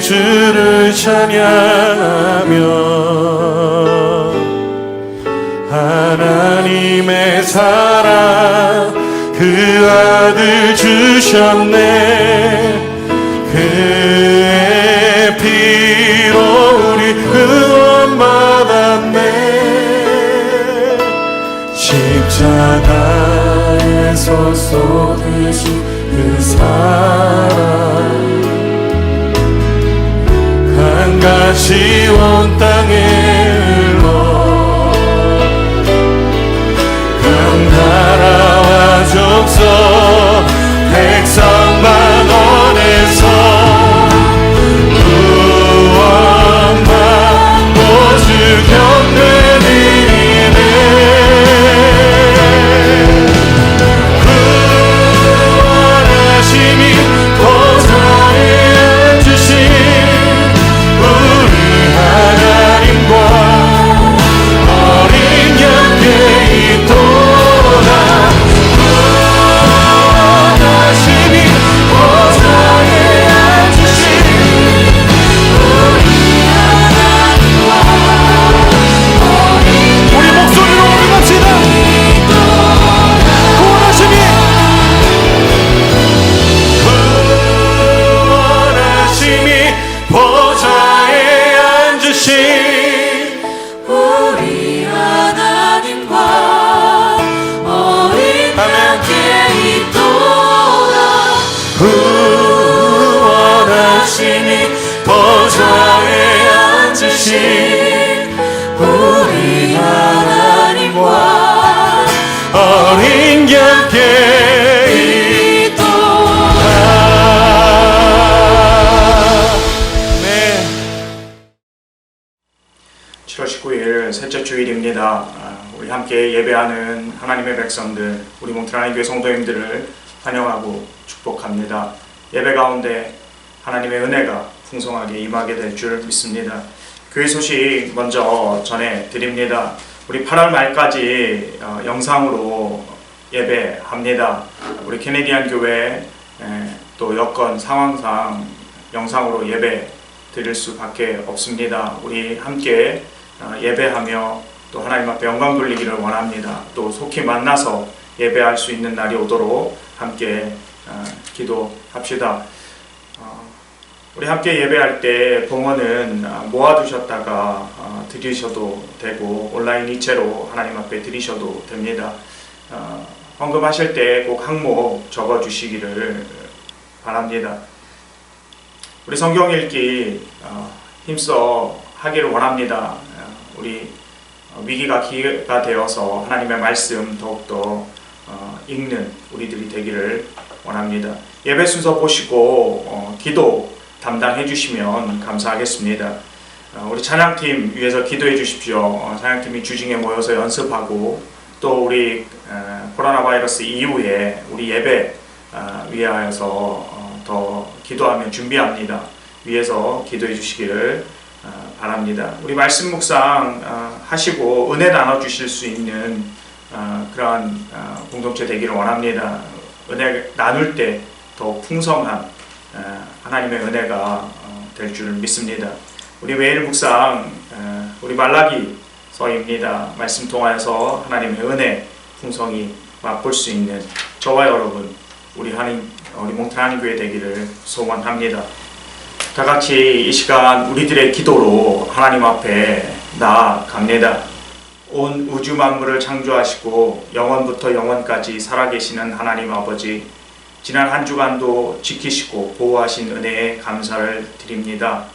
주를 찬양하며 하나님의 사랑 그 아들 주셨네. 그의 피로 우리 구원 받았네. 십자가에서 쏟으신 그 사랑 강같이 온 땅에 흘러 각 나라와 족속 백성만 원해서 구원받고 주 경배드리네. 구원하심이 보좌에 앉으신 우리 하나님과 어린 양께 있도다. 구원하심이 보좌에 앉으신 우리 하나님과 우리 목소리로 올라갑시다. 구원하심이 보좌에 앉으신 우리 하나님과 어린 양께 있도다. 구원하심이 보좌에 앉으신 우리 하나님과 어린 양께 있도다. 네. 7월 19일 셋째 주일입니다. 우리 함께 예배하는 하나님의 백성들, 우리 몽트라인 교회 성도님들을 환영하고 축복합니다. 예배 가운데 하나님의 은혜가 풍성하게 임하게 될 줄 믿습니다. 교회 소식 먼저 전해드립니다. 우리 8월 말까지 영상으로 예배합니다. 우리 캐네디안 교회 또 여건 상황상 영상으로 예배 드릴 수밖에 없습니다. 우리 함께 예배하며 또 하나님 앞에 영광 돌리기를 원합니다. 또 속히 만나서 예배할 수 있는 날이 오도록 함께 기도합시다. 우리 함께 예배할 때 봉헌은 모아두셨다가 드리셔도 되고 온라인 이체로 하나님 앞에 드리셔도 됩니다. 헌금하실 때 꼭 항목 적어주시기를 바랍니다. 우리 성경 읽기 힘써 하기를 원합니다. 우리 위기가 기회가 되어서 하나님의 말씀 더욱더 읽는 우리들이 되기를 원합니다. 예배 순서 보시고 기도 담당해 주시면 감사하겠습니다. 우리 찬양팀 위해서 기도해 주십시오. 찬양팀이 주중에 모여서 연습하고 또 우리 코로나 바이러스 이후에 우리 예배 위하여서 더 기도하며 준비합니다. 위해서 기도해 주시기를 바랍니다. 우리 말씀 묵상 하시고 은혜 나눠 주실 수 있는 그러한 공동체 되기를 원합니다. 은혜 나눌 때 더 풍성한 하나님의 은혜가 될 줄 믿습니다. 우리 매일 묵상 우리 말라기서입니다. 말씀 통하여서 하나님의 은혜 풍성히 맛볼 수 있는 저와 여러분 우리 몽트라인 교회 되기를 소원합니다. 다 같이 이 시간 우리들의 기도로 하나님 앞에 나아갑니다. 온 우주 만물을 창조하시고 영원부터 영원까지 살아계시는 하나님 아버지, 지난 한 주간도 지키시고 보호하신 은혜에 감사를 드립니다.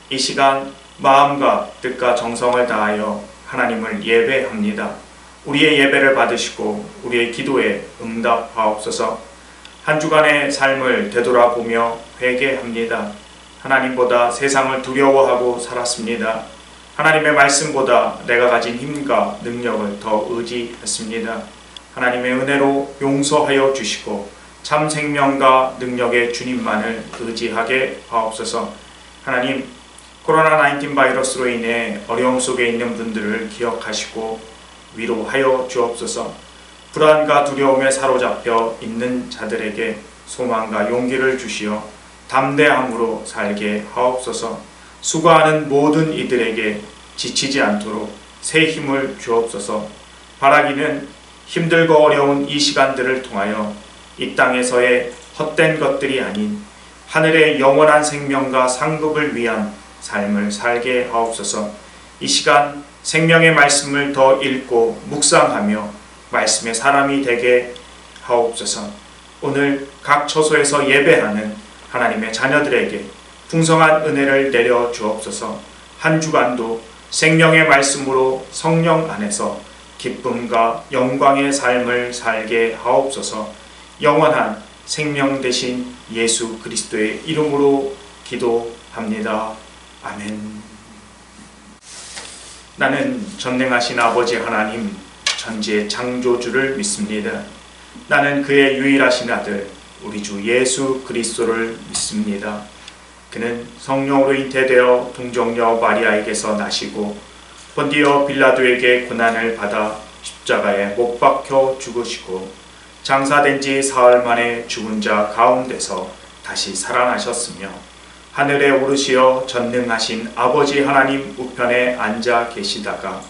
이 시간 마음과 뜻과 정성을 다하여 하나님을 예배합니다. 우리의 예배를 받으시고 우리의 기도에 응답하옵소서. 한 주간의 삶을 되돌아보며 회개합니다. 하나님보다 세상을 두려워하고 살았습니다. 하나님의 말씀보다 내가 가진 힘과 능력을 더 의지했습니다. 하나님의 은혜로 용서하여 주시고 참 생명과 능력의 주님만을 의지하게 하옵소서. 하나님, 코로나19 바이러스로 인해 어려움 속에 있는 분들을 기억하시고 위로하여 주옵소서. 불안과 두려움에 사로잡혀 있는 자들에게 소망과 용기를 주시어 담대함으로 살게 하옵소서. 수고하는 모든 이들에게 지치지 않도록 새 힘을 주옵소서. 바라기는 힘들고 어려운 이 시간들을 통하여 이 땅에서의 헛된 것들이 아닌 하늘의 영원한 생명과 상급을 위한 삶을 살게 하옵소서. 이 시간 생명의 말씀을 더 읽고 묵상하며 말씀의 사람이 되게 하옵소서. 오늘 각 처소에서 예배하는 하나님의 자녀들에게 풍성한 은혜를 내려 주옵소서. 한 주간도 생명의 말씀으로 성령 안에서 기쁨과 영광의 삶을 살게 하옵소서. 영원한 생명 되신 예수 그리스도의 이름으로 기도합니다. 아멘. 나는 전능하신 아버지 하나님 천지의 창조주를 믿습니다. 나는 그의 유일하신 아들 우리 주 예수 그리스도를 믿습니다. 그는 성령으로 잉태되어 동정녀 마리아에게서 나시고 본디오 빌라도에게 고난을 받아 십자가에 못 박혀 죽으시고 장사된 지 사흘 만에 죽은 자 가운데서 다시 살아나셨으며 하늘에 오르시어 전능하신 아버지 하나님 우편에 앉아 계시다가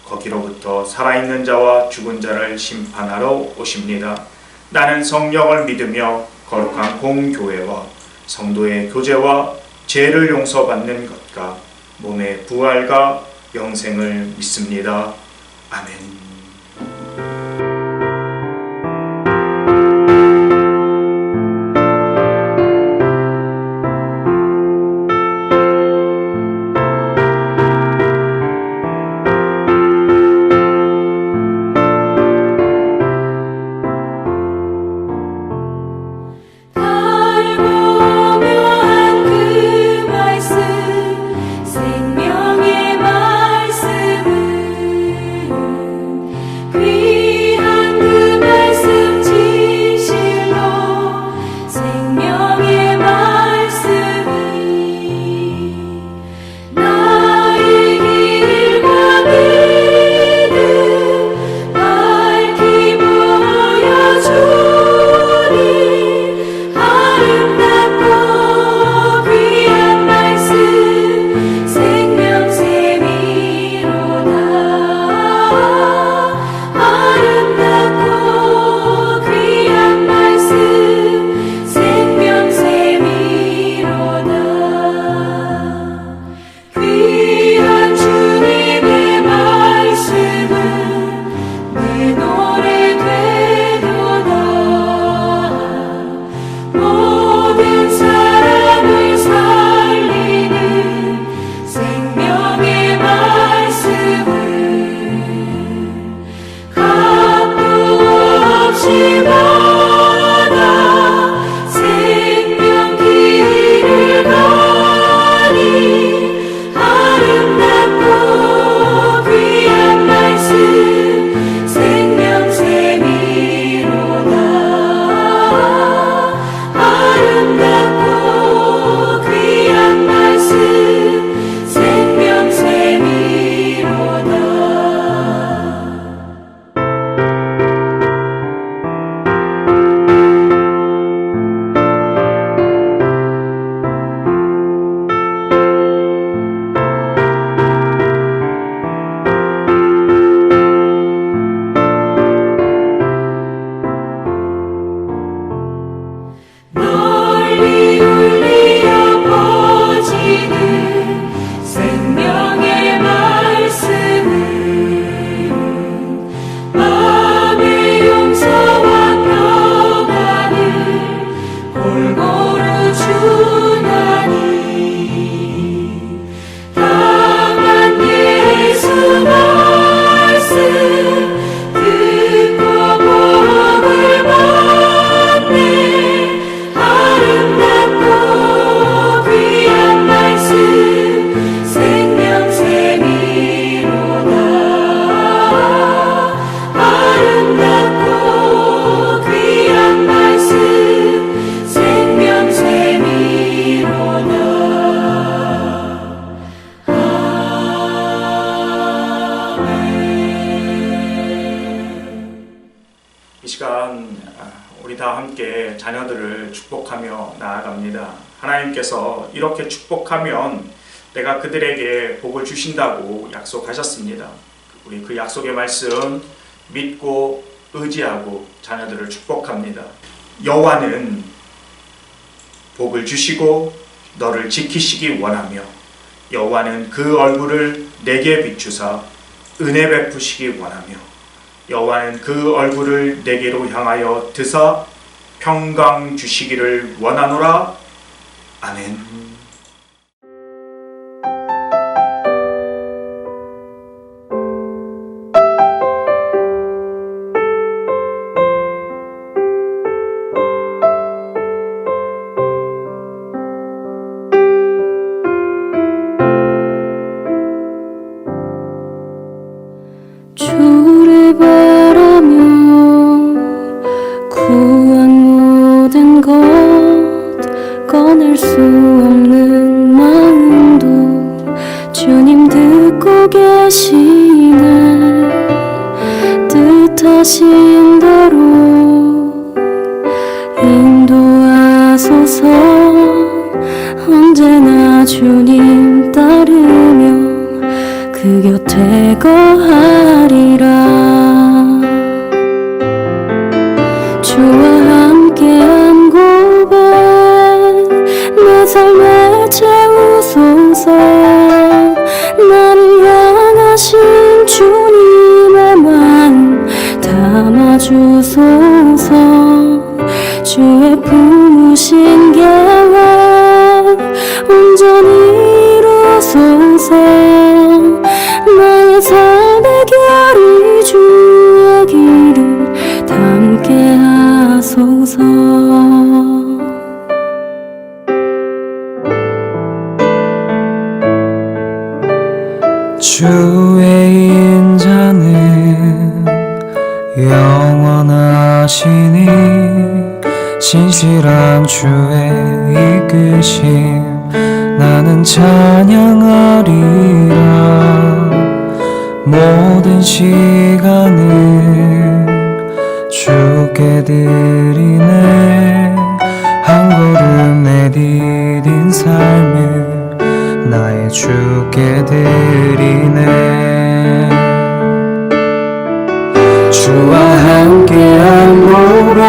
거기로부터 살아있는 자와 죽은 자를 심판하러 오십니다. 나는 성령을 믿으며 거룩한 공교회와 성도의 교제와 죄를 용서받는 것과 몸의 부활과 영생을 믿습니다. 아멘. 우리 다 함께 자녀들을 축복하며 나아갑니다. 하나님께서 이렇게 축복하면 내가 그들에게 복을 주신다고 약속하셨습니다. 우리 그 약속의 말씀 믿고 의지하고 자녀들을 축복합니다. 여호와는 복을 주시고 너를 지키시기 원하며 여호와는 그 얼굴을 내게 비추사 은혜 베푸시기 원하며 여호와는 그 얼굴을 내게로 향하여 드사 평강 주시기를 원하노라. 아멘. 주를 바라며 구한 모든 것 꺼낼 수 없는 마음도 주님 듣고 계시네. 뜻하신 대로 인도하소서. 언제나 주님 따르며 그 곁에 거하리라. 주와 함께한 고백 내 삶에 채우소서. 나를 향하신 주님의 마음 담아주소서. 주의 품으신 계획 온전히 이루소서. 나의 삶의 결이 주의 길을 담게 하소서. 주의 인자는 영원하시니 신실한 주의 이끄심 나는 찬양하리라. 모든 시간을 주께 드리네. 한 걸음 내디딘 삶을 나의 주께 드리네. 주와 함께한 고백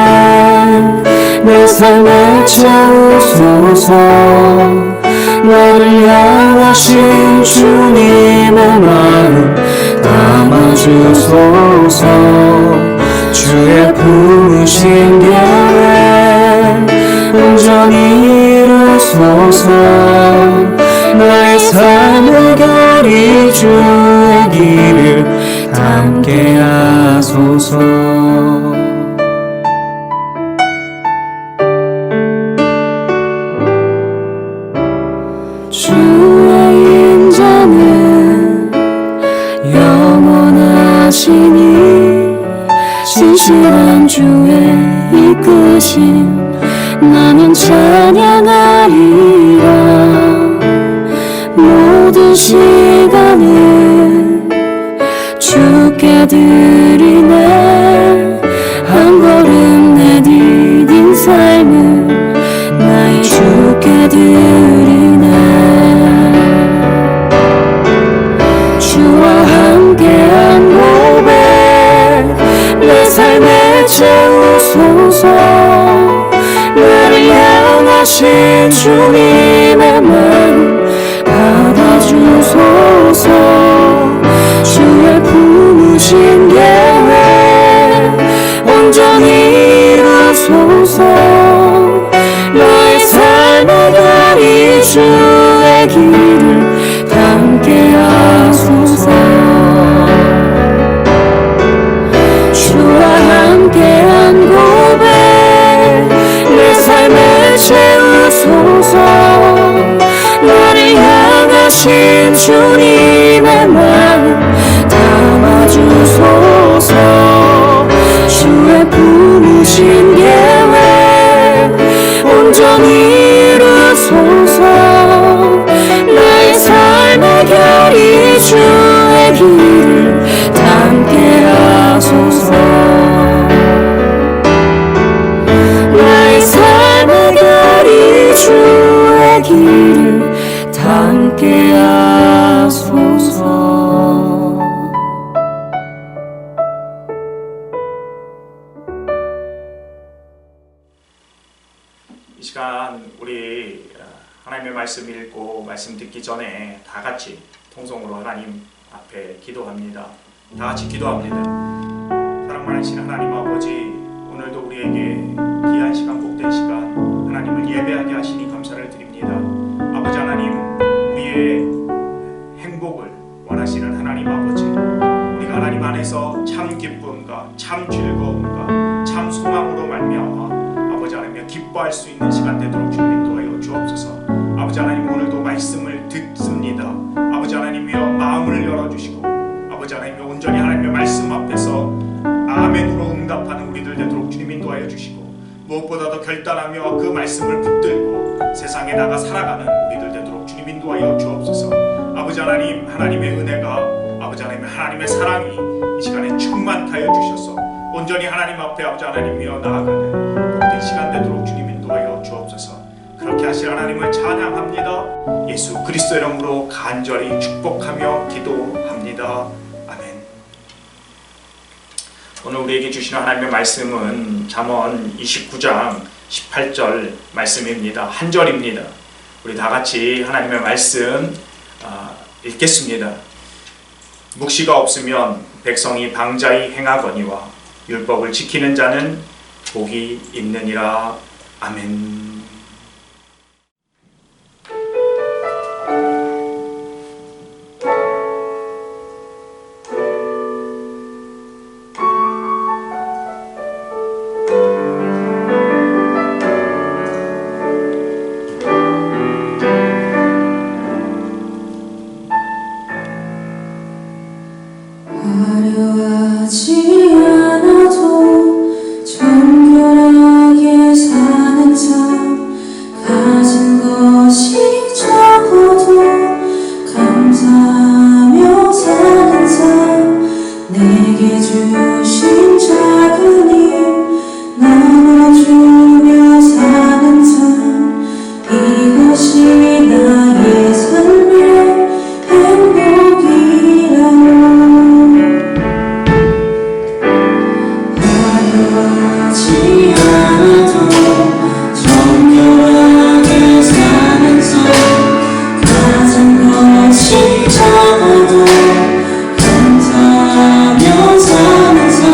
내 삶에 채우소서. 나를 향하신 주님의 마음 담아주소서. 주의 품으신 계획 온전히 이루소서. 나의 삶의 결이 주의 길을 담게 하소서. 주의 인자는 영원하시니 신실한 주의 이끄심 나는 찬양하리라. 모든 시간을 주께 드리네. 한 걸음 내디딘 삶을 나의 주께 드리네. 주와 함께한 고백 내 삶에 채우소서. 나를 향하신 주님의 마음 받아주소서. 주의 품으신 계획 온전히 이루소서. 나의 삶의 결이 주의 길을 담게 하소서. 주와 함께한 고백 내 삶에 채우소서. 나를 향하신 주님의 마음 담아주소서. 주의 품으신 계획 온전히 이루소서. 나의 삶의 결이 주의 길을 담게 하소서. 나의 삶의 결이 주의 길을 닿게 하소서. 이 시간 우리 하나님의 말씀 읽고 말씀 듣기 전에 다 같이 통성으로 하나님 앞에 기도합니다. 다 같이 기도합니다. 사랑 많으신 하나님 아버지, 오늘도 우리에게 귀한 시간, 복된 시간 하나님을 예배하게 하시니 감사를 드립니다. 아버지 하나님, 우리의 행복을 원하시는 하나님 아버지, 우리가 하나님 안에서 참 기쁨과 참 즐거움과 참 소망으로 말미암아 아버지 하나님 기뻐할 수 있는 시간 되도록 주님 인도하여 주옵소서. 아버지 하나님, 오늘도 말씀을 듣습니다. 아버지 하나님이여 마음을 열어주시고 아버지 하나님이여 온전히 하나님의 말씀 앞에서 아멘으로 응답하는 우리들 되도록 주님 인도하여 주시고, 무엇보다도 결단하며 그 말씀을 붙들고 세상에 나가 살아가는 우리들 되도록 주님 인도하여 주옵소서. 아버지 하나님, 하나님의 은혜가 아버지 하나님, 하나님의 사랑이 이 시간에 충만하여 주셔서 온전히 하나님 앞에 아버지 하나님이여 나아가는 복된 시간 되도록 주님 인도하여 주옵소서. 그렇게 하실 하나님을 찬양합니다. 예수 그리스도 이름으로 간절히 축복하며 기도합니다. 아멘. 오늘 우리에게 주시는 하나님의 말씀은 잠언 29장 18절 말씀입니다. 한 절입니다. 우리 다 같이 하나님의 말씀 읽겠습니다. 묵시가 없으면 백성이 방자히 행하거니와 율법을 지키는 자는 복이 있느니라. 아멘. 화려하지 않아도 정결하게 사는 삶, 가진 것이 적어도 감사하며 사는 삶, 내게 주신 작은 힘 나눠주며 사는 삶, 이것이 나의 삶의 행복이라고. 하지 않아도 정결하게 사는 삶, 가진 것이 적어도 감사하며 사는 삶,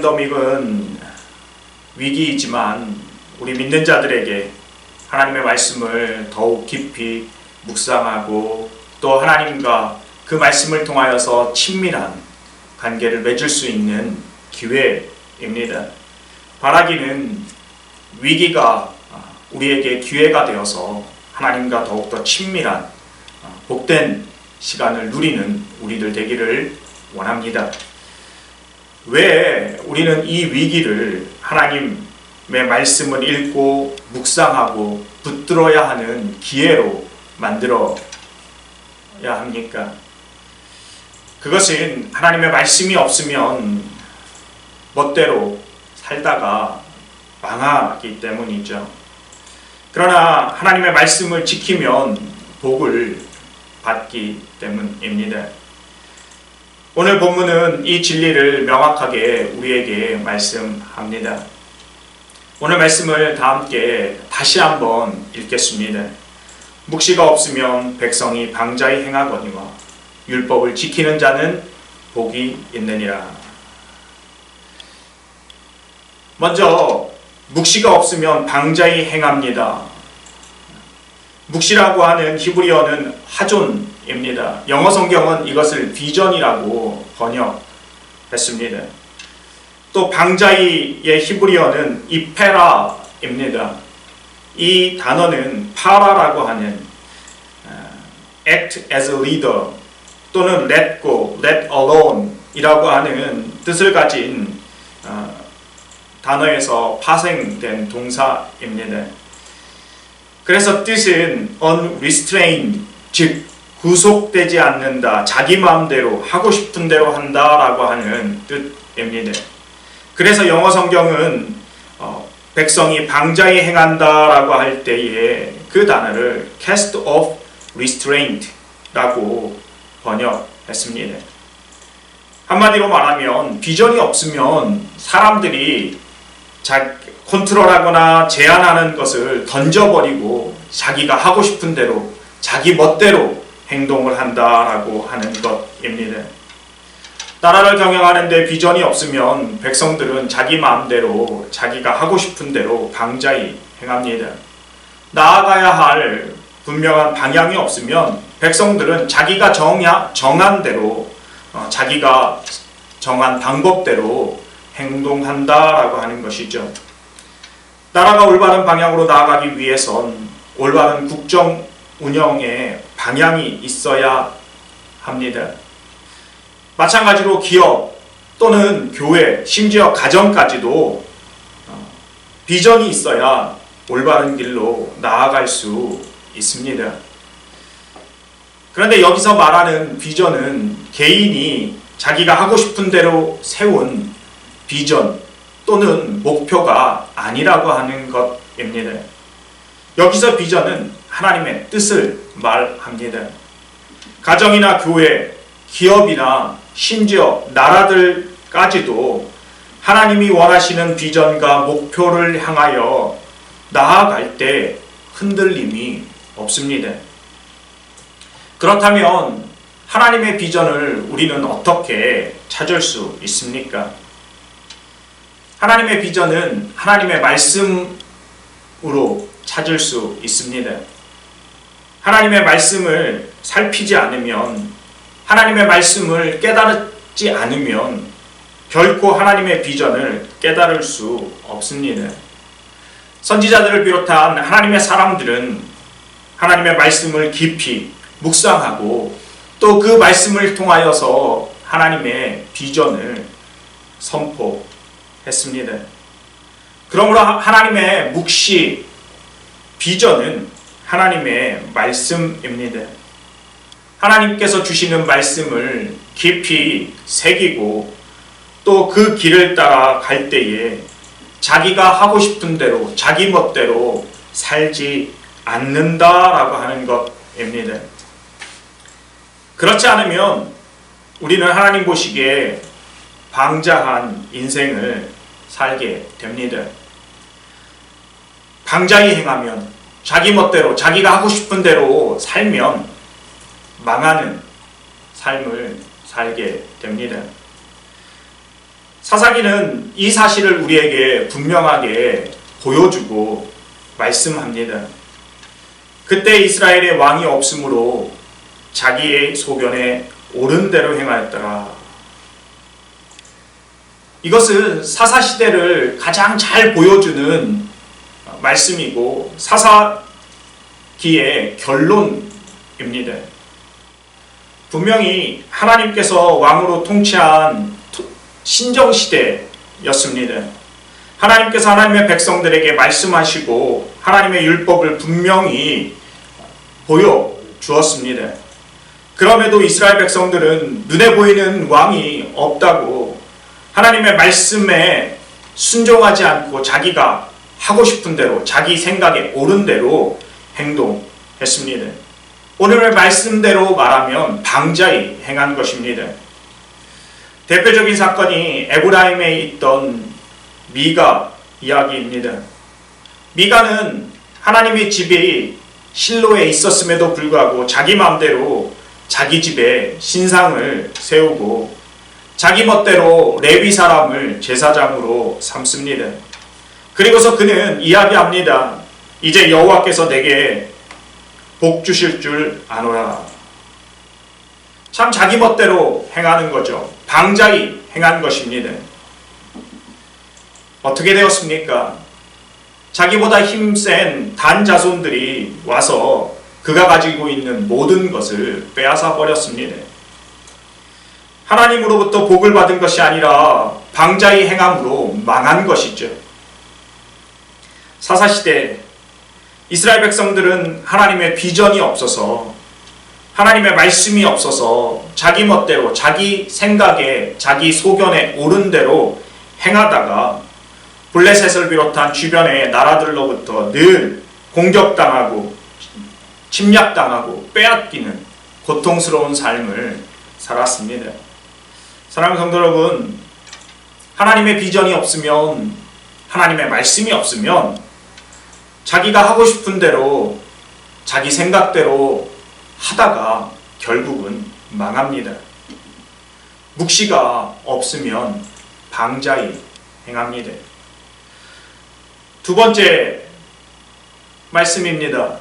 팬데믹은 위기이지만 우리 믿는 자들에게 하나님의 말씀을 더욱 깊이 묵상하고 또 하나님과 그 말씀을 통하여서 친밀한 관계를 맺을 수 있는 기회입니다. 바라기는 위기가 우리에게 기회가 되어서 하나님과 더욱더 친밀한 복된 시간을 누리는 우리들 되기를 원합니다. 왜 우리는 이 위기를 하나님의 말씀을 읽고 묵상하고 붙들어야 하는 기회로 만들어야 합니까? 그것은 하나님의 말씀이 없으면 멋대로 살다가 망하기 때문이죠. 그러나 하나님의 말씀을 지키면 복을 받기 때문입니다. 오늘 본문은 이 진리를 명확하게 우리에게 말씀합니다. 오늘 말씀을 다 함께 다시 한번 읽겠습니다. 묵시가 없으면 백성이 방자히 행하거니와 율법을 지키는 자는 복이 있느니라. 먼저 묵시가 없으면 방자히 행합니다. 묵시라고 하는 히브리어는 하존입니다. 영어 성경은 이것을 비전이라고 번역했습니다. 또 방자히의 히브리어는 이페라입니다. 이 단어는 파라라고 하는 act as a leader 또는 let go, let alone 이라고 하는 뜻을 가진 단어에서 파생된 동사입니다. 그래서 뜻은 unrestrained, 즉 구속되지 않는다, 자기 마음대로 하고 싶은 대로 한다라고 하는 뜻입니다. 그래서 영어 성경은 백성이 방자히 행한다라고 할 때에 그 단어를 cast off restraint라고 번역했습니다. 한마디로 말하면 비전이 없으면 사람들이 컨트롤하거나 제한하는 것을 던져버리고 자기가 하고 싶은 대로 자기 멋대로 행동을 한다라고 하는 것입니다. 나라를 경영하는데 비전이 없으면 백성들은 자기 마음대로 자기가 하고 싶은 대로 방자히 행합니다. 나아가야 할 분명한 방향이 없으면 백성들은 자기가 정한 대로 자기가 정한 방법대로 행동한다라고 하는 것이죠. 나라가 올바른 방향으로 나아가기 위해선 올바른 국정 운영의 방향이 있어야 합니다. 마찬가지로 기업 또는 교회, 심지어 가정까지도 비전이 있어야 올바른 길로 나아갈 수 있습니다. 그런데 여기서 말하는 비전은 개인이 자기가 하고 싶은 대로 세운 비전 또는 목표가 아니라고 하는 것입니다. 여기서 비전은 하나님의 뜻을 말합니다. 가정이나 교회, 기업이나 심지어 나라들까지도 하나님이 원하시는 비전과 목표를 향하여 나아갈 때 흔들림이 없습니다. 그렇다면 하나님의 비전을 우리는 어떻게 찾을 수 있습니까? 하나님의 비전은 하나님의 말씀으로 찾을 수 있습니다. 하나님의 말씀을 살피지 않으면, 하나님의 말씀을 깨달지 않으면 결코 하나님의 비전을 깨달을 수 없습니다. 선지자들을 비롯한 하나님의 사람들은 하나님의 말씀을 깊이 묵상하고 또 그 말씀을 통하여서 하나님의 비전을 선포했습니다. 그러므로 하나님의 묵시, 비전은 하나님의 말씀입니다. 하나님께서 주시는 말씀을 깊이 새기고 또 그 길을 따라 갈 때에 자기가 하고 싶은 대로 자기 멋대로 살지 않는다라고 하는 것입니다. 그렇지 않으면 우리는 하나님 보시기에 방자한 인생을 살게 됩니다. 방자히 행하면, 자기 멋대로 자기가 하고 싶은 대로 살면 망하는 삶을 살게 됩니다. 사사기는 이 사실을 우리에게 분명하게 보여주고 말씀합니다. 그때 이스라엘의 왕이 없으므로 자기의 소견에 옳은 대로 행하였더라. 이것은 사사시대를 가장 잘 보여주는 말씀이고 사사기의 결론입니다. 분명히 하나님께서 왕으로 통치한 신정시대였습니다. 하나님께서 하나님의 백성들에게 말씀하시고 하나님의 율법을 분명히 보여주었습니다. 그럼에도 이스라엘 백성들은 눈에 보이는 왕이 없다고 하나님의 말씀에 순종하지 않고 자기가 하고 싶은 대로 자기 생각에 옳은 대로 행동했습니다. 오늘의 말씀대로 말하면 방자히 행한 것입니다. 대표적인 사건이 에브라임에 있던 미가 이야기입니다. 미가는 하나님의 집이 실로에 있었음에도 불구하고 자기 마음대로 자기 집에 신상을 세우고 자기 멋대로 레위 사람을 제사장으로 삼습니다. 그리고서 그는 이야기합니다. 이제 여호와께서 내게 복 주실 줄 아노라. 참 자기 멋대로 행하는 거죠. 방자히 행한 것입니다. 어떻게 되었습니까? 자기보다 힘센 단 자손들이 와서 그가 가지고 있는 모든 것을 빼앗아 버렸습니다. 하나님으로부터 복을 받은 것이 아니라 방자히 행함으로 망한 것이죠. 사사시대 이스라엘 백성들은 하나님의 비전이 없어서 하나님의 말씀이 없어서 자기 멋대로 자기 생각에 자기 소견에 옳은 대로 행하다가 블레셋을 비롯한 주변의 나라들로부터 늘 공격당하고 침략당하고 빼앗기는 고통스러운 삶을 살았습니다. 사랑하는 성도 여러분, 하나님의 비전이 없으면 하나님의 말씀이 없으면 자기가 하고 싶은 대로 자기 생각대로 하다가 결국은 망합니다. 묵시가 없으면 방자히 행합니다. 두 번째 말씀입니다.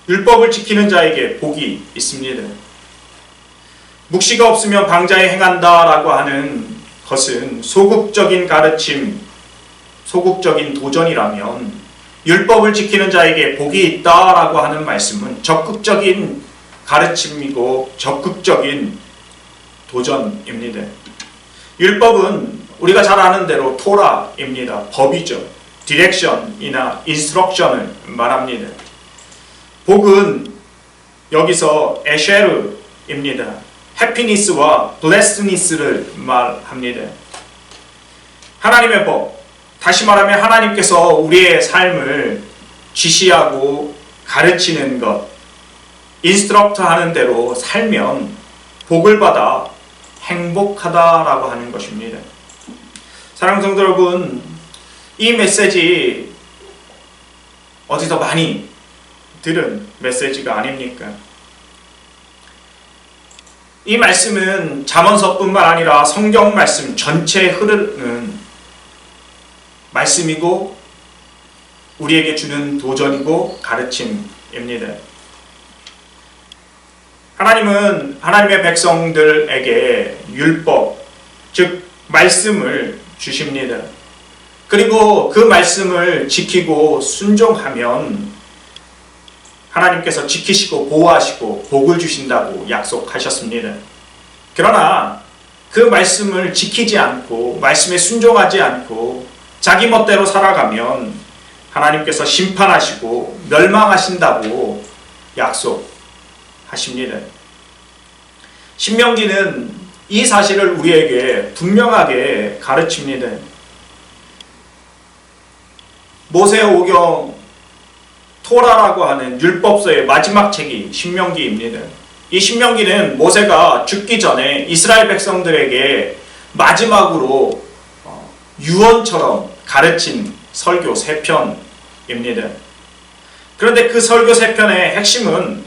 율법을 지키는 자에게 복이 있습니다. 묵시가 없으면 방자히 행한다라고 하는 것은 소극적인 가르침, 소극적인 도전이라면 율법을 지키는 자에게 복이 있다라고 하는 말씀은 적극적인 가르침이고 적극적인 도전입니다. 율법은 우리가 잘 아는 대로 토라입니다. 법이죠. 디렉션이나 인스트럭션을 말합니다. 복은 여기서 에쉐르입니다. 해피니스와 블레스니스를 말합니다. 하나님의 법, 다시 말하면 하나님께서 우리의 삶을 지시하고 가르치는 것, 인스트럭트 하는 대로 살면 복을 받아 행복하다라고 하는 것입니다. 사랑하는 성도 여러분, 이 메시지 어디서 많이 들은 메시지가 아닙니까? 이 말씀은 잠언서뿐만 아니라 성경 말씀 전체에 흐르는 말씀이고 우리에게 주는 도전이고 가르침입니다. 하나님은 하나님의 백성들에게 율법, 즉 말씀을 주십니다. 그리고 그 말씀을 지키고 순종하면 하나님께서 지키시고 보호하시고 복을 주신다고 약속하셨습니다. 그러나 그 말씀을 지키지 않고 말씀에 순종하지 않고 자기 멋대로 살아가면 하나님께서 심판하시고 멸망하신다고 약속하십니다. 신명기는 이 사실을 우리에게 분명하게 가르칩니다. 모세오경 토라라고 하는 율법서의 마지막 책이 신명기입니다. 이 신명기는 모세가 죽기 전에 이스라엘 백성들에게 마지막으로 유언처럼 가르친 설교 3편입니다. 그런데 그 설교 3편의 핵심은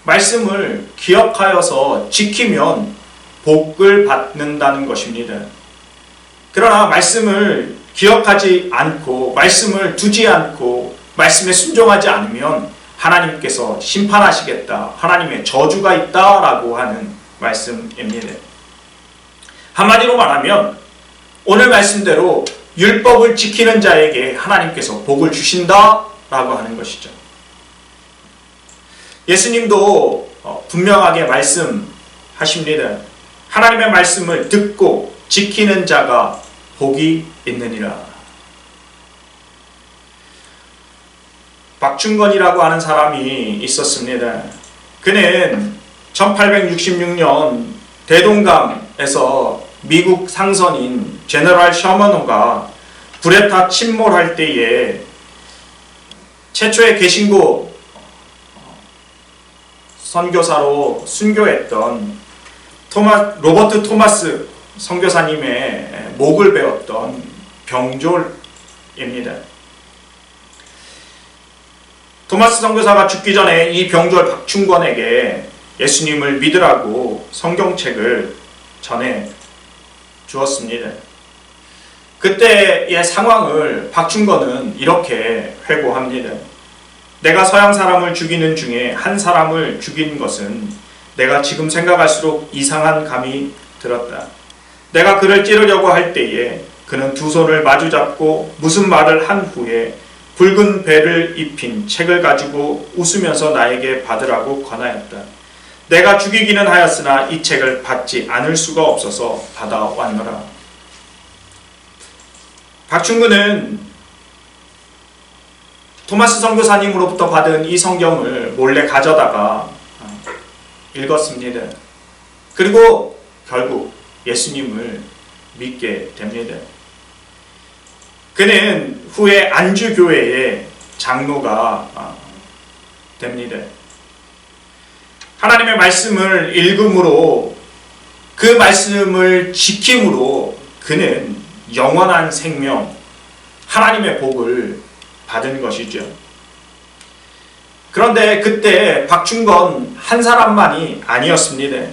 말씀을 기억하여서 지키면 복을 받는다는 것입니다. 그러나 말씀을 기억하지 않고 말씀을 두지 않고 말씀에 순종하지 않으면 하나님께서 심판하시겠다, 하나님의 저주가 있다라고 하는 말씀입니다. 한마디로 말하면 오늘 말씀대로 율법을 지키는 자에게 하나님께서 복을 주신다라고 하는 것이죠. 예수님도 분명하게 말씀하십니다. 하나님의 말씀을 듣고 지키는 자가 복이 있느니라. 박충건이라고 하는 사람이 있었습니다. 그는 1866년 대동강에서 미국 상선인 제너럴 셔먼호가 불에 타 침몰할 때에 최초의 개신교 선교사로 순교했던 로버트 토마스 선교사님의 목을 베었던 병졸입니다. 토마스 선교사가 죽기 전에 이 병졸 박충건에게 예수님을 믿으라고 성경책을 전해 주었습니다. 그때의 상황을 박충건은 이렇게 회고합니다. 내가 서양 사람을 죽이는 중에 한 사람을 죽인 것은 내가 지금 생각할수록 이상한 감이 들었다. 내가 그를 찌르려고 할 때에 그는 두 손을 마주 잡고 무슨 말을 한 후에 붉은 배를 입힌 책을 가지고 웃으면서 나에게 받으라고 권하였다. 내가 죽이기는 하였으나 이 책을 받지 않을 수가 없어서 받아왔노라. 박충근은 토마스 선교사님으로부터 받은 이 성경을 몰래 가져다가 읽었습니다. 그리고 결국 예수님을 믿게 됩니다. 그는 후에 안주교회의 장로가 됩니다. 하나님의 말씀을 읽음으로 그 말씀을 지킴으로 그는 영원한 생명, 하나님의 복을 받은 것이죠. 그런데 그때 박충건 한 사람만이 아니었습니다.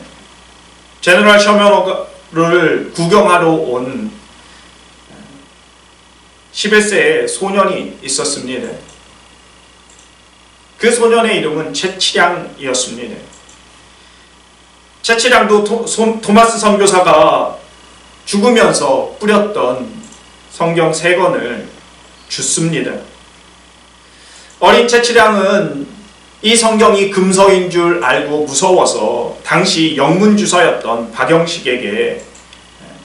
제너럴 셔먼호를 구경하러 온 11세의 소년이 있었습니다. 그 소년의 이름은 채치량이었습니다. 채치량도 토마스 선교사가 죽으면서 뿌렸던 성경 3권을 줬습니다. 어린 채치량은 이 성경이 금서인 줄 알고 무서워서 당시 영문주사였던 박영식에게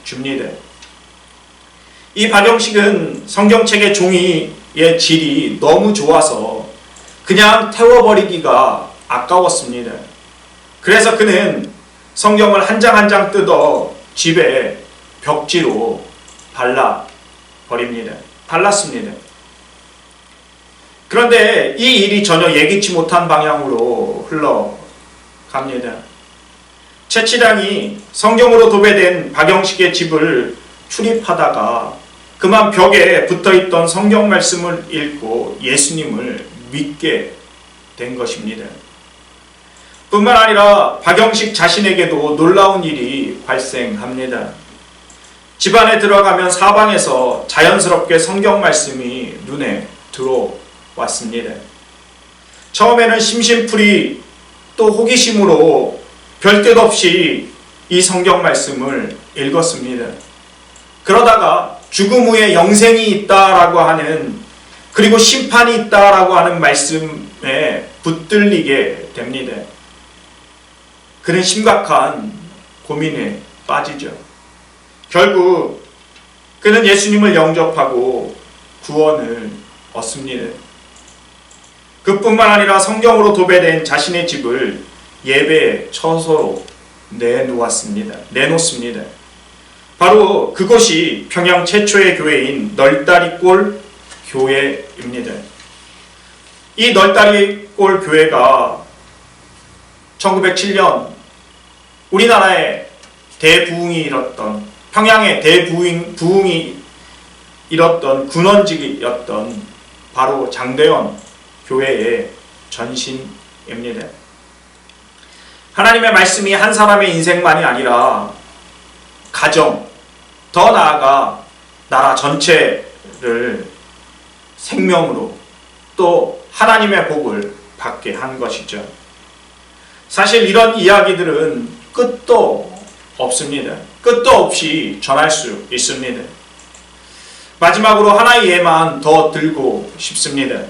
줍니다. 이 박영식은 성경책의 종이의 질이 너무 좋아서 그냥 태워버리기가 아까웠습니다. 그래서 그는 성경을 한 장 한 장 뜯어 집에 벽지로 발랐습니다. 그런데 이 일이 전혀 예기치 못한 방향으로 흘러갑니다. 채치량이 성경으로 도배된 박영식의 집을 출입하다가 그만 벽에 붙어있던 성경 말씀을 읽고 예수님을 믿게 된 것입니다. 뿐만 아니라 박영식 자신에게도 놀라운 일이 발생합니다. 집안에 들어가면 사방에서 자연스럽게 성경 말씀이 눈에 들어왔습니다. 처음에는 심심풀이 또 호기심으로 별 뜻 없이 이 성경 말씀을 읽었습니다. 그러다가 죽음 후에 영생이 있다라고 하는, 그리고 심판이 있다라고 하는 말씀에 붙들리게 됩니다. 그는 심각한 고민에 빠지죠. 결국 그는 예수님을 영접하고 구원을 얻습니다. 그뿐만 아니라 성경으로 도배된 자신의 집을 예배의 처소로 내놓습니다. 바로 그곳이 평양 최초의 교회인 널다리골 교회입니다. 이 널다리골 교회가 1907년 우리나라의 대부흥이 일었던, 평양의 대부흥이 일었던 군원직이었던 바로 장대원 교회의 전신입니다. 하나님의 말씀이 한 사람의 인생만이 아니라 가정, 더 나아가 나라 전체를 생명으로 또 하나님의 복을 받게 한 것이죠. 사실 이런 이야기들은 끝도 없습니다. 끝도 없이 전할 수 있습니다. 마지막으로 하나의 예만 더 들고 싶습니다.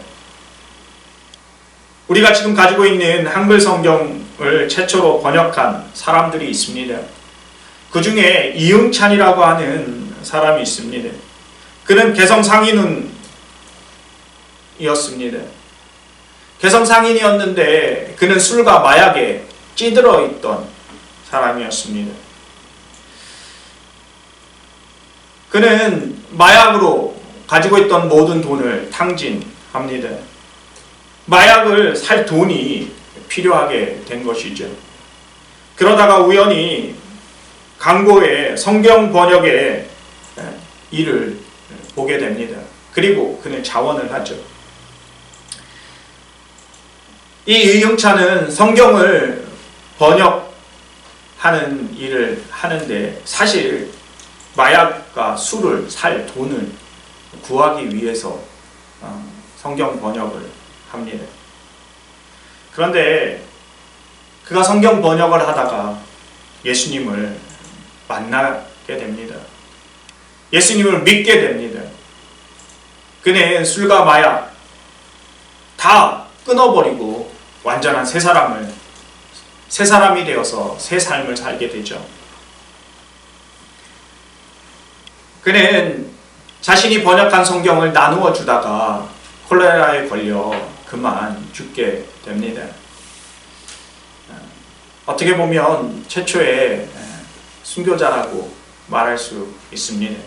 우리가 지금 가지고 있는 한글 성경을 최초로 번역한 사람들이 있습니다. 그 중에 이응찬이라고 하는 사람이 있습니다. 그는 개성 상인이었습니다. 개성 상인이었는데 그는 술과 마약에 찌들어 있던 사람이었습니다. 그는 마약으로 가지고 있던 모든 돈을 탕진합니다. 마약을 살 돈이 필요하게 된 것이죠. 그러다가 우연히 강고의 성경 번역의 일을 보게 됩니다. 그리고 그는 자원을 하죠. 이 이응찬은 성경을 번역하는 일을 하는데 사실 마약과 술을 살 돈을 구하기 위해서 성경 번역을 합니다. 그런데 그가 성경 번역을 하다가 예수님을 만나게 됩니다. 예수님을 믿게 됩니다. 그는 술과 마약 다 끊어버리고 완전한 새 사람이 되어서 새 삶을 살게 되죠. 그는 자신이 번역한 성경을 나누어 주다가 콜레라에 걸려 그만 죽게 됩니다. 어떻게 보면 최초의 순교자라고 말할 수 있습니다.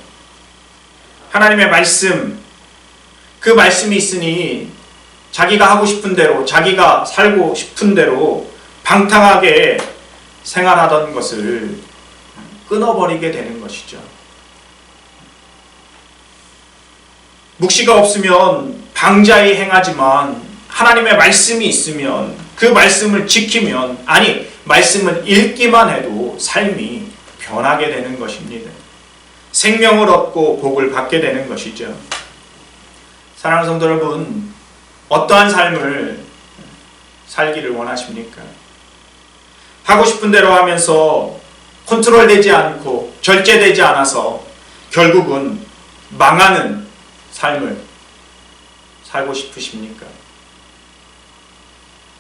하나님의 말씀, 그 말씀이 있으니 자기가 하고 싶은 대로, 자기가 살고 싶은 대로 방탕하게 생활하던 것을 끊어버리게 되는 것이죠. 묵시가 없으면 방자히 행하지만 하나님의 말씀이 있으면 그 말씀을 지키면, 아니 말씀을 읽기만 해도 삶이 변하게 되는 것입니다. 생명을 얻고 복을 받게 되는 것이죠. 사랑하는 성도 여러분, 어떠한 삶을 살기를 원하십니까? 하고 싶은 대로 하면서 컨트롤되지 않고 절제되지 않아서 결국은 망하는 삶을 살고 싶으십니까?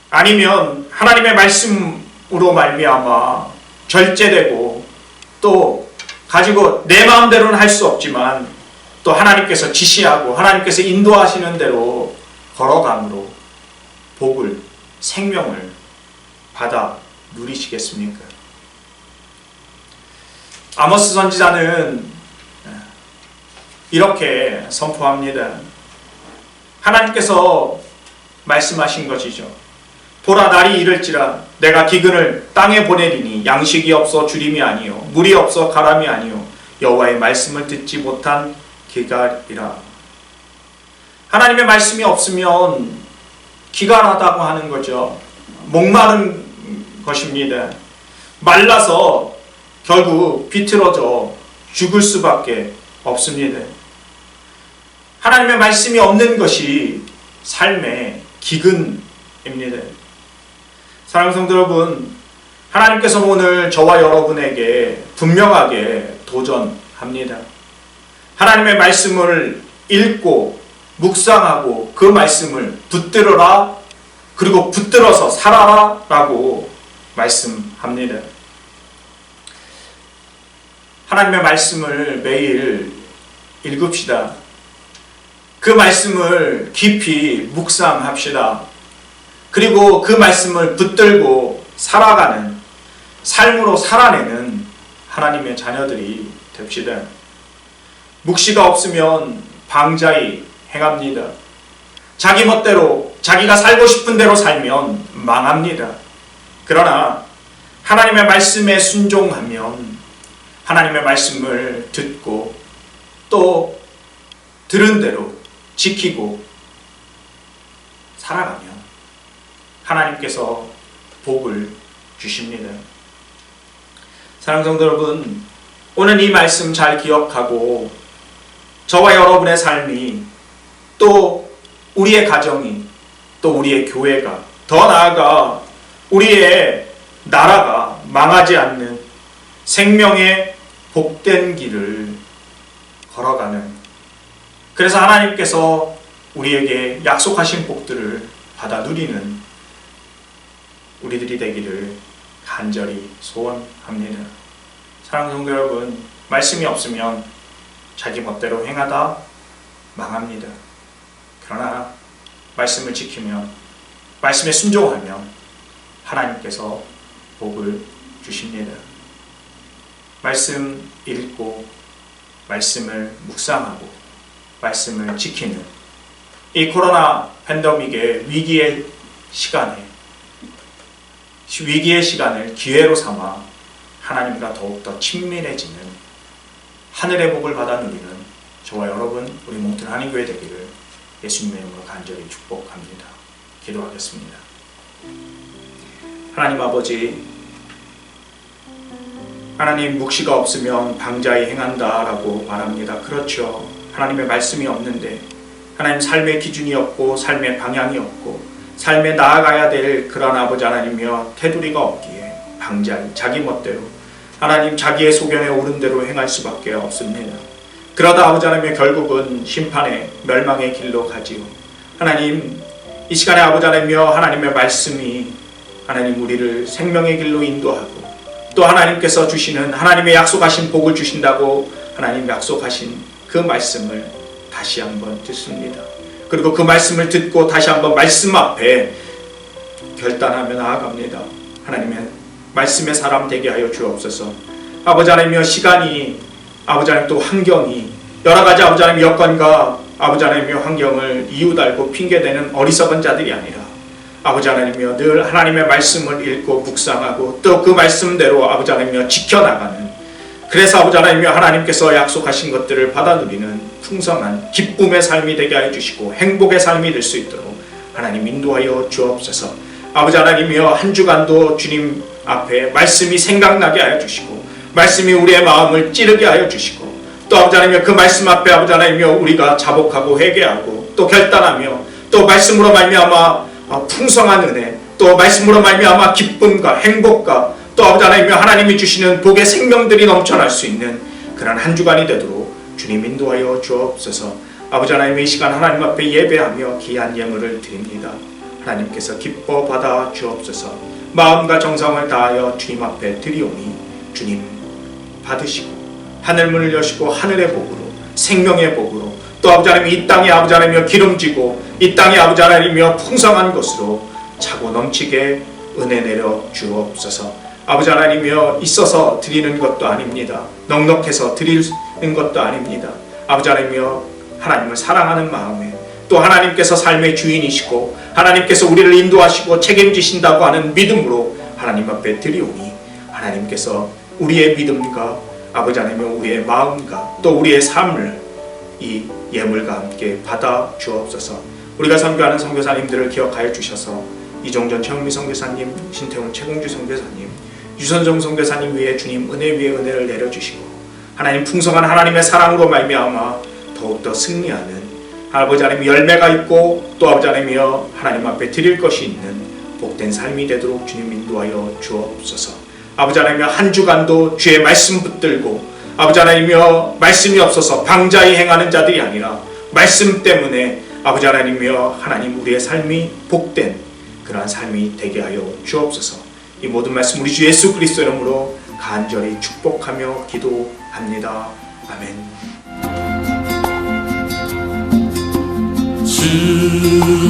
아니면 하나님의 말씀으로 말미암아 절제되고 또 가지고 내 마음대로는 할 수 없지만 또 하나님께서 지시하고 하나님께서 인도하시는 대로 걸어감으로 복을, 생명을 받아 누리시겠습니까? 아모스 선지자는 이렇게 선포합니다. 하나님께서 말씀하신 것이죠. 보라, 날이 이를지라 내가 기근을 땅에 보내리니 양식이 없어 주림이 아니요 물이 없어 가람이 아니요 여호와의 말씀을 듣지 못한 기갈이라. 하나님의 말씀이 없으면 기갈하다고 하는 거죠. 목마른 것입니다. 말라서 결국 비틀어져 죽을 수밖에 없습니다. 하나님의 말씀이 없는 것이 삶의 기근입니다. 사랑하는 성도 여러분, 하나님께서 오늘 저와 여러분에게 분명하게 도전합니다. 하나님의 말씀을 읽고 묵상하고 그 말씀을 붙들어라, 그리고 붙들어서 살아라 라고 말씀합니다. 하나님의 말씀을 매일 읽읍시다. 그 말씀을 깊이 묵상합시다. 그리고 그 말씀을 붙들고 살아가는, 삶으로 살아내는 하나님의 자녀들이 됩시다. 묵시가 없으면 방자히 행합니다. 자기 멋대로 자기가 살고 싶은 대로 살면 망합니다. 그러나 하나님의 말씀에 순종하면, 하나님의 말씀을 듣고 또 들은 대로 지키고 살아가면 하나님께서 복을 주십니다. 사랑하는 성도 여러분, 오늘 이 말씀 잘 기억하고 저와 여러분의 삶이, 또 우리의 가정이, 또 우리의 교회가, 더 나아가 우리의 나라가 망하지 않는 생명의 복된 길을 걸어가는, 그래서 하나님께서 우리에게 약속하신 복들을 받아 누리는 우리들이 되기를 간절히 소원합니다. 사랑하는 성도 여러분, 말씀이 없으면 자기 멋대로 행하다 망합니다. 그러나 말씀을 지키면, 말씀에 순종하면 하나님께서 복을 주십니다. 말씀 읽고 말씀을 묵상하고 말씀을 지키는 이 코로나 팬데믹의 위기의 시간을 기회로 삼아 하나님과 더욱더 친밀해지는 하늘의 복을 받아 누리는 저와 여러분, 우리 몽튼 한인교회 되기를 예수님의 이름으로 간절히 축복합니다. 기도하겠습니다. 하나님 아버지, 하나님, 묵시가 없으면 방자히 행한다 라고 말합니다. 그렇죠. 하나님의 말씀이 없는데, 하나님 삶의 기준이 없고 삶의 방향이 없고 삶에 나아가야 될 그런 아버지 하나님이여 테두리가 없기에 방자히 자기 멋대로 하나님 자기의 소견에 오른 대로 행할 수밖에 없습니다. 그러다 아버지 하나님의 결국은 심판의 멸망의 길로 가지요. 하나님, 이 시간에 아버지 하나님이여 하나님의 말씀이 하나님 우리를 생명의 길로 인도하고, 또 하나님께서 주시는 하나님의 약속하신 복을 주신다고 하나님 약속하신 그 말씀을 다시 한번 듣습니다. 그리고 그 말씀을 듣고 다시 한번 말씀 앞에 결단하며 나아갑니다. 하나님의 말씀의 사람 되게 하여 주옵소서. 아버지 하나님이여, 시간이, 아버지 하나님, 또 환경이, 여러 가지 아버지 하나님 여건과 아버지 하나님이여 환경을 이유 달고 핑계대는 어리석은 자들이 아니라 아버지 하나님이여 늘 하나님의 말씀을 읽고 묵상하고 또 그 말씀대로 아버지 하나님이여 지켜나가는, 그래서 아버지 하나님이여 하나님께서 약속하신 것들을 받아 누리는 풍성한 기쁨의 삶이 되게 하여 주시고 행복의 삶이 될 수 있도록 하나님 인도하여 주옵소서. 아버지 하나님이여 한 주간도 주님 앞에 말씀이 생각나게 하여 주시고 말씀이 우리의 마음을 찌르게 하여 주시고, 또 아버지 하나님이여 그 말씀 앞에 아버지 하나님이여 우리가 자복하고 회개하고 또 결단하며 또 말씀으로 말미암아 풍성한 은혜, 또 말씀으로 말미암아 기쁨과 행복과 또 아버지 하나님이여 하나님이 주시는 복의 생명들이 넘쳐날 수 있는 그런 한 주간이 되도록 주님 인도하여 주옵소서. 아버지 하나님, 이 시간 하나님 앞에 예배하며 귀한 예물을 드립니다. 하나님께서 기뻐 받아 주옵소서. 마음과 정성을 다하여 주님 앞에 드리오니 주님 받으시고 하늘문을 여시고 하늘의 복으로, 생명의 복으로, 또 아버지 하나님 이 땅에 아버지 하나님이여 기름지고 이 땅에 아버지 하나님이여 풍성한 것으로 차고 넘치게 은혜 내려 주옵소서. 아버지 하나님이여 있어서 드리는 것도 아닙니다. 넉넉해서 드리는 것도 아닙니다. 아버지 하나님이여 하나님을 사랑하는 마음에, 또 하나님께서 삶의 주인이시고 하나님께서 우리를 인도하시고 책임지신다고 하는 믿음으로 하나님 앞에 드리오니 하나님께서 우리의 믿음과 아버지 하나님이여 우리의 마음과 또 우리의 삶을 이 예물과 함께 받아 주옵소서. 우리가 선교하는 선교사님들을 기억하여 주셔서 이종전 최홍미 선교사님, 신태훈 최공주 선교사님, 유선정 선교사님 위에 주님 은혜 위에 은혜를 내려주시고 하나님 풍성한 하나님의 사랑으로 말미암아 더욱더 승리하는 아버지 하나님 열매가 있고 또 아버지 하나님이여 하나님 앞에 드릴 것이 있는 복된 삶이 되도록 주님 인도하여 주옵소서. 아버지 하나님이여 한 주간도 주의 말씀 붙들고 아버지 하나님이여 말씀이 없어서 방자히 행하는 자들이 아니라 말씀 때문에 아버지 하나님이여 하나님 우리의 삶이 복된 그러한 삶이 되게 하여 주옵소서. 이 모든 말씀 우리 주 예수 그리스도 이름으로 간절히 축복하며 기도합니다. 아멘. 주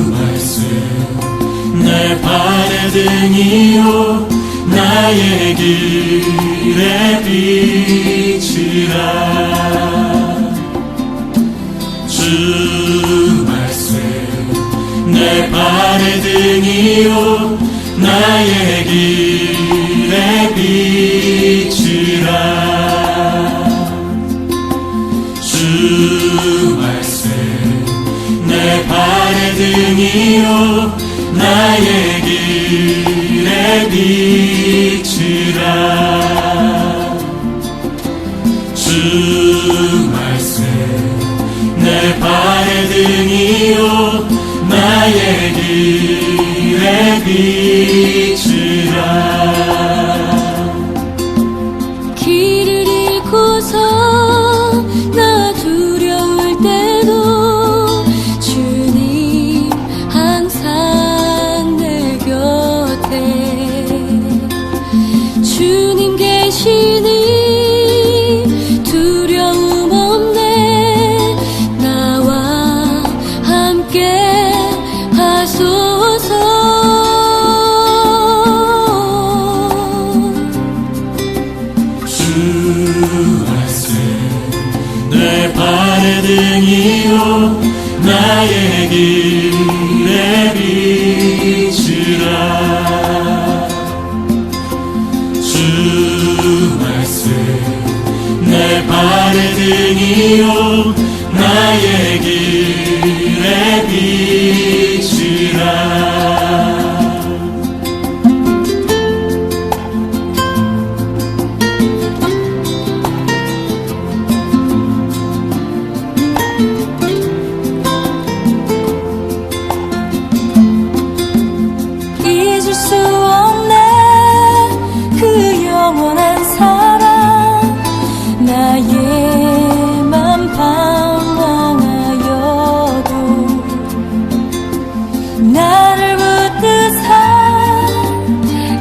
말씀 내 발의 등이요 나의 길의 빛이라. 주 말씀 내 발의 등이요 나의 길의 빛이라. 주 말씀 내 발의 등이요 나의 길의 빛이라. 주 말씀 내 발의 등이요 나의 길의 빛이라. 길을 잃고서 나 두려울 때도 주님 항상 내 곁에 주님 계시니 두려움 없네. 나와 함께 하소서. 내 발의 등이요 나의 길의 빛이라. 주 말씀 내 발의 등이요 나의 길의 빛이라. 잊을 수 없네 그 영원한 사랑. 나의 맘 방황하여도 나를 붙드사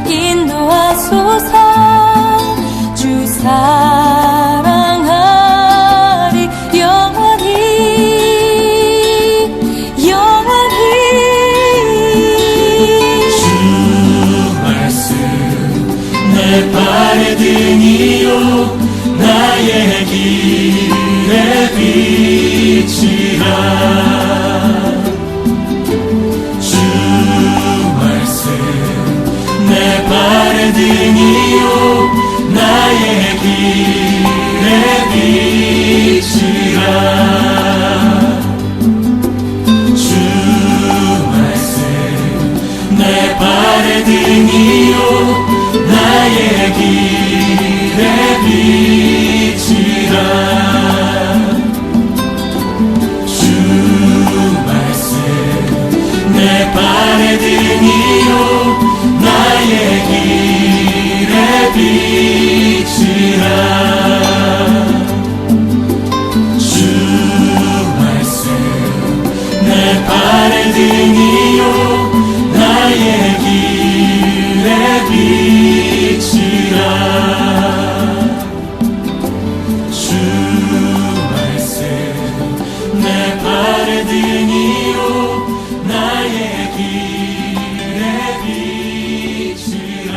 인도하소서. 주 사랑하리 영원히 영원히. 내 발의 등이요 나의 길의 빛이라. 주 말씀 내 발의 등이요 나의 길의 빛이라. 주 말씀 내 발의 등이요 나의 길의 빛이라. 주 말씀 내 발의 등이요 나의 길의 빛이라. 주 말씀 내 발의 등이요 나의 길의 빛이라. 주 말씀 내 발의 등이요 나의 길의 빛이라.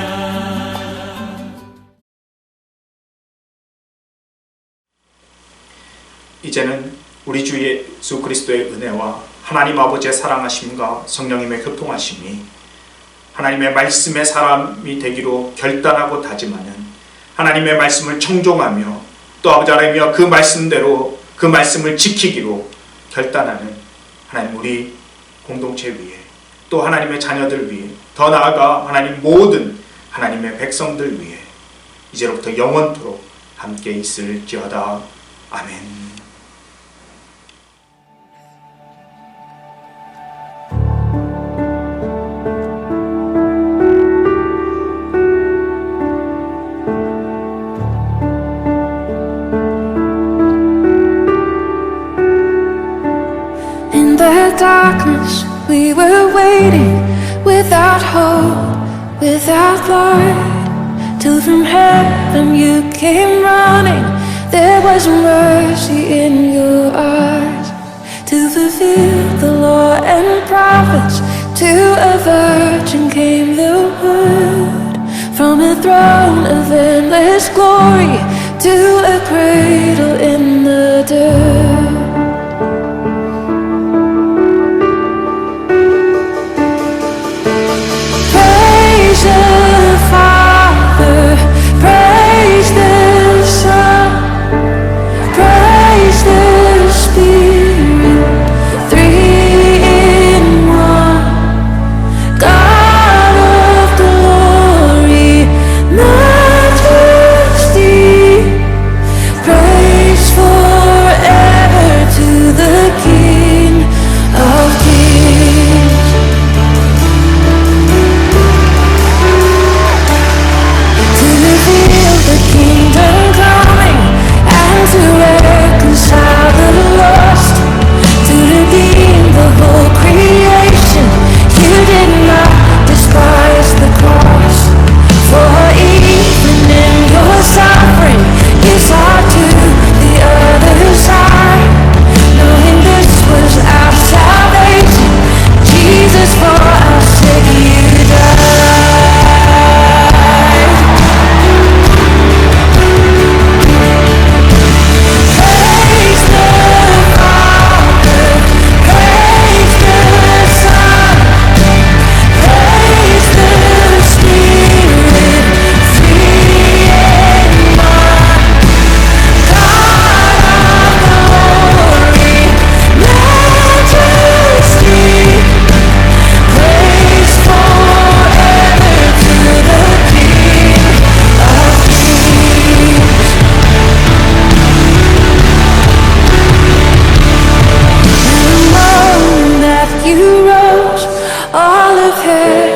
이제는 우리 주 예수 그리스도의 은혜와 하나님 아버지의 사랑하심과 성령님의 교통하심이 하나님의 말씀의 사람이 되기로 결단하고 다짐하는, 하나님의 말씀을 청종하며 또 아버지 하나님이여 그 말씀대로 그 말씀을 지키기로 결단하는 하나님 우리 공동체 위에, 또 하나님의 자녀들 위에, 더 나아가 하나님 모든 하나님의 백성들 위에 이제로부터 영원토록 함께 있을지어다. 아멘. In the darkness we were waiting, without hope, without light, till from heaven you came running. There was mercy in your eyes, to fulfill the law and prophets. To a virgin came the word, from a throne of endless glory to a cradle in the dirt. Praise the Father, praise the Son, praise the Spirit, three in one. God of glory, majesty, praise forever. care.